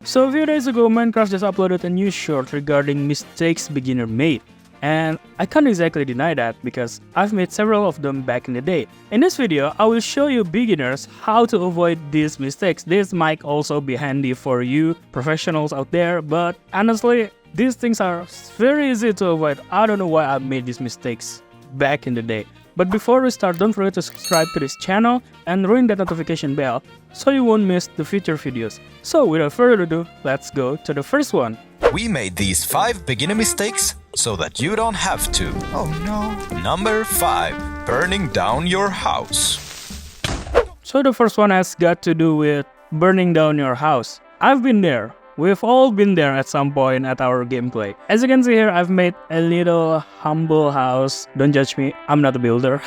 So a few days ago, Minecraft just uploaded a new short regarding mistakes beginner made. And I can't exactly deny that because I've made several of them back in the day. In this video, I will show you beginners how to avoid these mistakes. This might also be handy for you professionals out there, but honestly, these things are very easy to avoid. I don't know why I made these mistakes back in the day. But before we start, don't forget to subscribe to this channel and ring that notification bell so you won't miss the future videos. So without further ado, let's go to the first one. We made these 5 beginner mistakes so that you don't have to. Oh no. Number 5. Burning down your house. So the first one has got to do with burning down your house. I've been there. We've all been there at some point at our gameplay. As you can see here, I've made a little humble house. Don't judge me, I'm not a builder.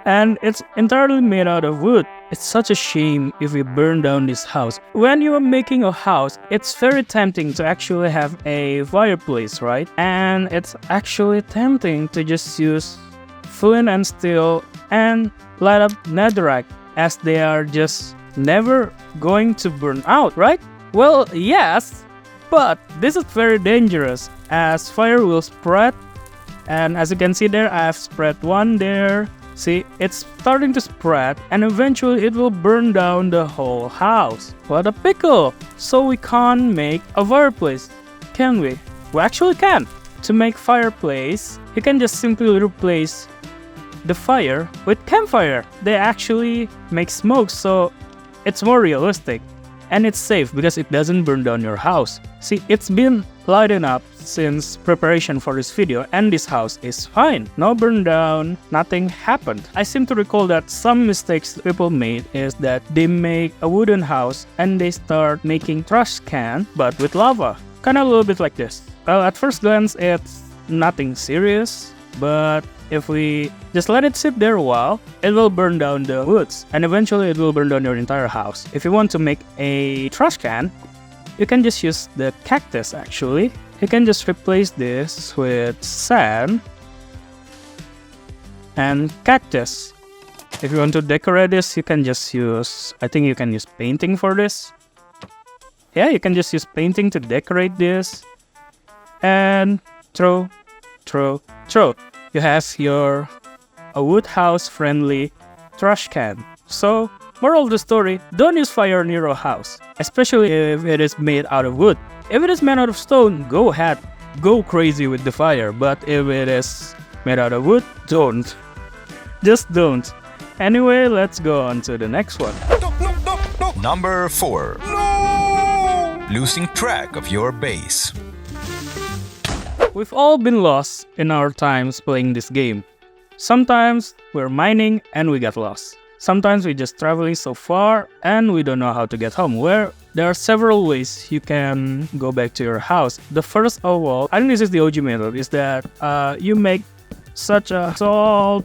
And it's entirely made out of wood. It's such a shame if we burn down this house. When you are making a house, it's very tempting to actually have a fireplace, right? And it's actually tempting to just use flint and steel and light up netherrack, as they are just never going to burn out, right? Well, yes, but this is very dangerous as fire will spread. And as you can see there, I have spread one there. See, it's starting to spread and eventually it will burn down the whole house. What a pickle! So we can't make a fireplace, can we? We actually can. To make fireplace, you can just simply replace the fire with campfire. They actually make smoke, so it's more realistic. And it's safe because it doesn't burn down your house. See, it's been lighting up since preparation for this video and this house is fine. No burn down, nothing happened. I seem to recall that some mistakes people made is that they make a wooden house and they start making trash can but with lava. Kinda a little bit like this. Well, at first glance it's nothing serious, but if we just let it sit there a while, it will burn down the woods and eventually it will burn down your entire house. If you want to make a trash can, you can just use the cactus actually. You can just replace this with sand and cactus. If you want to decorate this, you can just use, I think you can use painting for this. Yeah, you can just use painting to decorate this. And throw. You have your wood house friendly trash can. So, moral of the story, don't use fire near your house, especially if it is made out of wood. If it is made out of stone, go ahead, go crazy with the fire. But if it is made out of wood, don't. Just don't. Anyway, let's go on to the next one. No. Number 4. No. Losing track of your base. We've all been lost in our times playing this game. Sometimes we're mining and we get lost. Sometimes we're just traveling so far and we don't know how to get home. Where there are several ways you can go back to your house. The first of all, I think this is the OG method, is that you make such a tall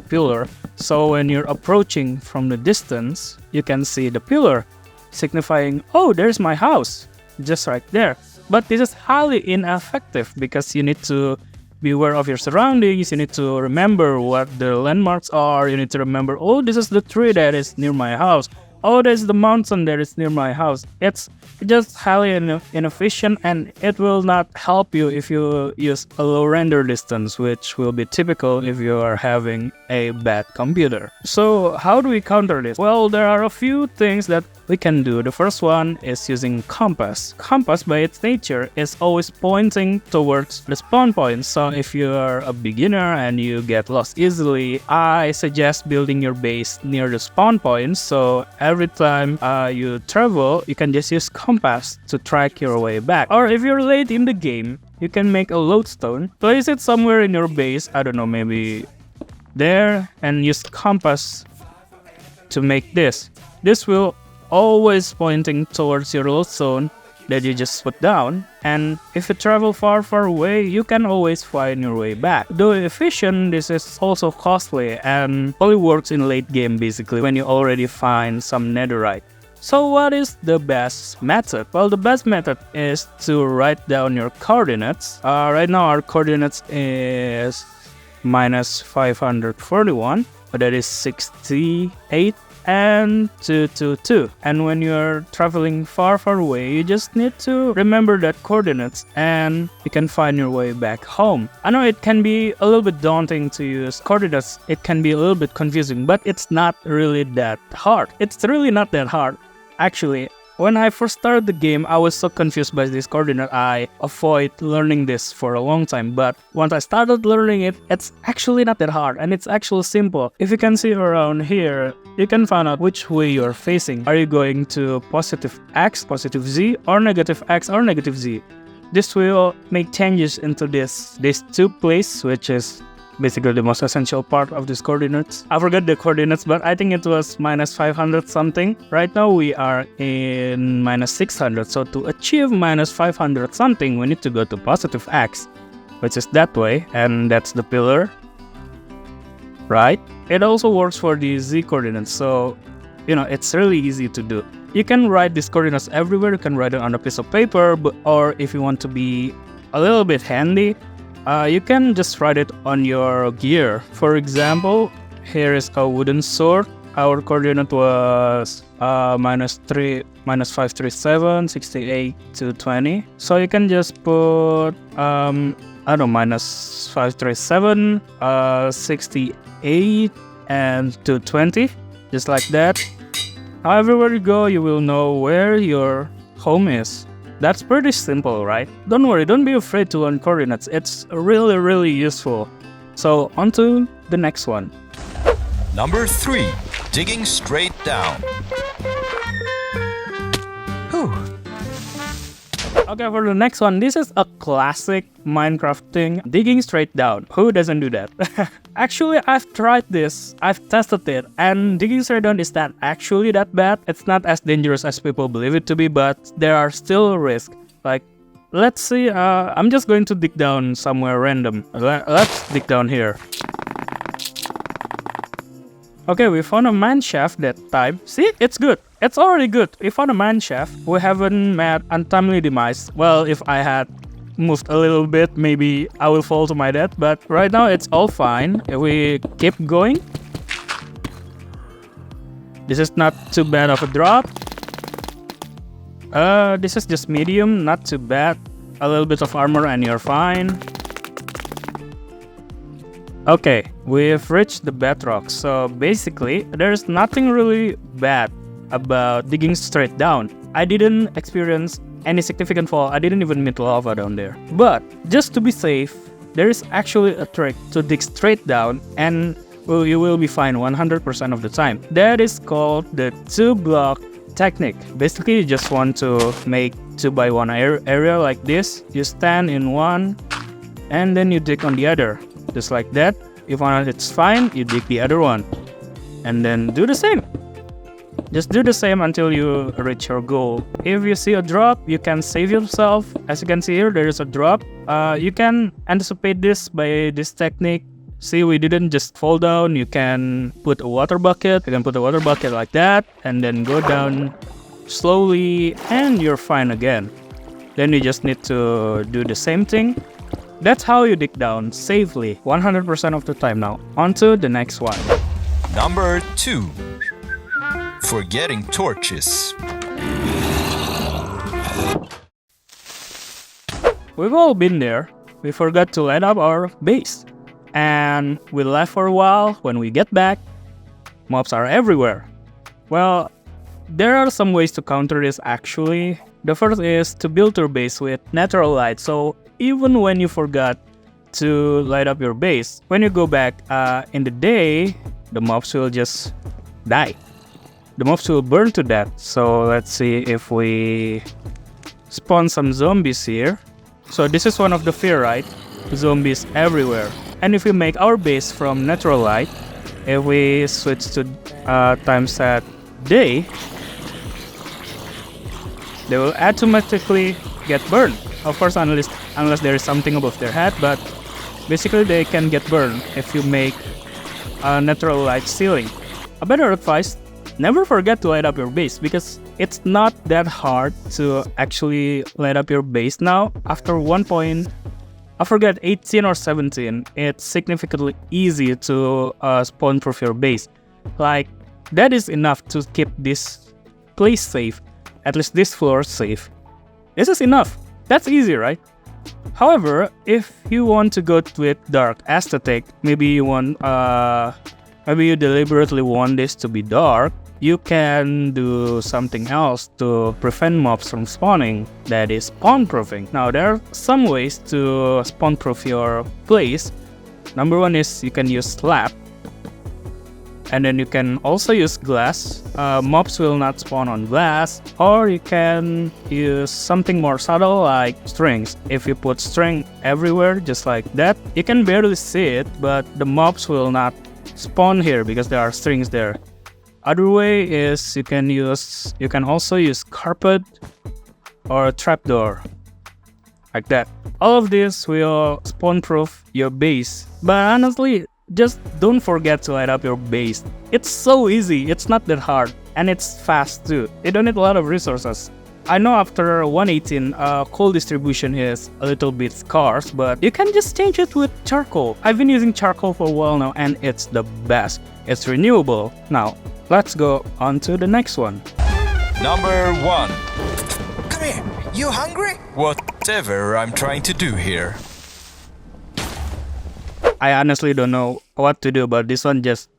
pillar. So when you're approaching from the distance, you can see the pillar, signifying, oh, there's my house, just right there. But this is highly ineffective because you need to be aware of your surroundings, you need to remember what the landmarks are, you need to remember, oh, this is the tree that is near my house, oh, there's the mountain that is near my house. It's just highly inefficient and it will not help you if you use a low render distance, which will be typical if you are having a bad computer. So how do we counter this? Well, there are a few things that we can do. The first one is using compass. Compass by its nature is always pointing towards the spawn point. So if you are a beginner and you get lost easily, I suggest building your base near the spawn point. So every time you travel, you can just use compass to track your way back. Or if you're late in the game, you can make a lodestone, place it somewhere in your base, I don't know, maybe there, and use compass to make this. This will always pointing towards your lodestone that you just put down, and if you travel far away, you can always find your way back. Though efficient, this is also costly and only works in late game basically when you already find some netherite. So what is the best method? Well, the best method is to write down your coordinates. Right now our coordinates is minus 541, but that is 68 and 2, 2, 2. And when you're traveling far away, you just need to remember that coordinates and you can find your way back home. I know it can be a little bit daunting to use coordinates. It can be a little bit confusing, but it's not really that hard. It's really not that hard. Actually, when I first started the game, I was so confused by this coordinate. I avoid learning this for a long time. But once I started learning it, it's actually not that hard and it's actually simple. If you can see around here, you can find out which way you're facing. Are you going to positive X, positive Z, or negative X or negative Z? This will make changes into these two places, which is basically the most essential part of these coordinates. I forgot the coordinates, but I think it was minus 500 something. Right now we are in minus 600, so to achieve minus 500 something, we need to go to positive X, which is that way, and that's the pillar, right? It also works for the Z coordinates, so it's really easy to do. You can write these coordinates everywhere. You can write it on a piece of paper, or if you want to be a little bit handy, you can just write it on your gear. For example, here is a wooden sword. Our coordinate was minus 537, 68 to 20. So you can just put, minus 537, 68, and 220, just like that. Everywhere you go, you will know where your home is. That's pretty simple, right? Don't worry, don't be afraid to learn coordinates. It's really useful. So on to the next one. Number 3. Digging straight down. Whew. Okay, for the next one, this is a classic Minecraft thing, digging straight down. Who doesn't do that? Actually, I've tried this, I've tested it, and digging straight down is not actually that bad. It's not as dangerous as people believe it to be, but there are still risks. Like, let's see, I'm just going to dig down somewhere random. Let's dig down here. Okay, we found a mine shaft that time. See, it's good. It's already good. We found a mine shaft. We haven't met untimely demise. Well, if I had moved a little bit, maybe I will fall to my death. But right now, it's all fine. If we keep going. This is not too bad of a drop. This is just medium, not too bad. A little bit of armor and you're fine. Okay, we've reached the bedrock, so basically, there's nothing really bad about digging straight down. I didn't experience any significant fall, I didn't even meet lava down there. But, just to be safe, there is actually a trick to dig straight down and you will be fine 100% of the time. That is called the 2-block technique. Basically, you just want to make 2x1 area like this. You stand in one, and then you dig on the other. Just like that. If one it's fine, you dig the other one. And then do the same. Just do the same until you reach your goal. If you see a drop, you can save yourself. As you can see here, there is a drop. You can anticipate this by this technique. See, we didn't just fall down. You can put a water bucket. You can put a water bucket like that. And then go down slowly. And you're fine again. Then you just need to do the same thing. That's how you dig down safely 100% of the time now. On to the next one. Number 2. Forgetting torches. We've all been there. We forgot to light up our base. And we left for a while. When we get back, mobs are everywhere. Well, there are some ways to counter this actually. The first is to build your base with natural light. So even when you forgot to light up your base, when you go back in the day, the mobs will just die. The mobs will burn to death. So let's see if we spawn some zombies here. So this is one of the fear, right? Zombies everywhere. And if we make our base from natural light, if we switch to time set day, they will automatically get burned. Of course, unless there is something above their head, but basically they can get burned if you make a natural light ceiling. A better advice, never forget to light up your base because it's not that hard to actually light up your base now. After 1 point, I forget 18 or 17, it's significantly easy to spawn proof your base. Like That is enough to keep this place safe, at least this floor safe. This is enough. That's easy, right? However, if you want to go with dark aesthetic, maybe you deliberately want this to be dark, you can do something else to prevent mobs from spawning, that is spawn-proofing. Now, there are some ways to spawn-proof your place. Number one is you can use slab, and then you can also use glass. Mobs will not spawn on glass, or you can use something more subtle like strings. If you put string everywhere just like that, you can barely see it, but the mobs will not spawn here because there are strings there. Other way is you can also use carpet or a trapdoor, like that. All of this will spawn-proof your base. But honestly, just don't forget to light up your base. It's so easy, it's not that hard, and it's fast too. You don't need a lot of resources. I know after 118, coal distribution is a little bit scarce, but you can just change it with charcoal. I've been using charcoal for a while now, and it's the best. It's renewable. Now, let's go on to the next one. Number 1. Come here. You hungry? Whatever I'm trying to do here. I honestly don't know what to do about this one, just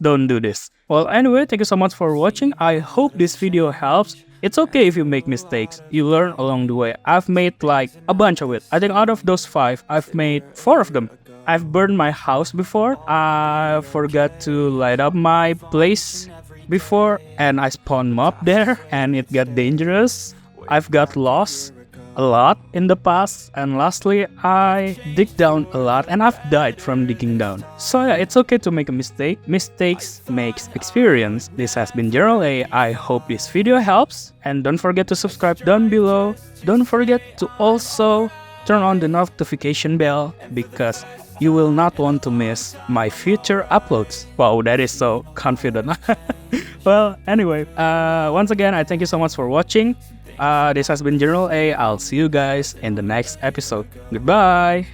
don't do this. Well, anyway, thank you so much for watching. I hope this video helps. It's okay if you make mistakes. You learn along the way. I've made like a bunch of it. I think out of those 5, I've made 4 of them. I've burned my house before. I forgot to light up my place before, and I spawned mob there, and it got dangerous. I've got lost a lot in the past, and lastly, I dig down a lot, and I've died from digging down. So yeah, it's okay to make a mistake. Mistakes makes experience. This has been GeneralA. I hope this video helps, and don't forget to subscribe down below. Don't forget to also turn on the notification bell, because you will not want to miss my future uploads. Wow, that is so confident. Well, anyway, once again, I thank you so much for watching. This has been GeneralA. I'll see you guys in the next episode. Goodbye!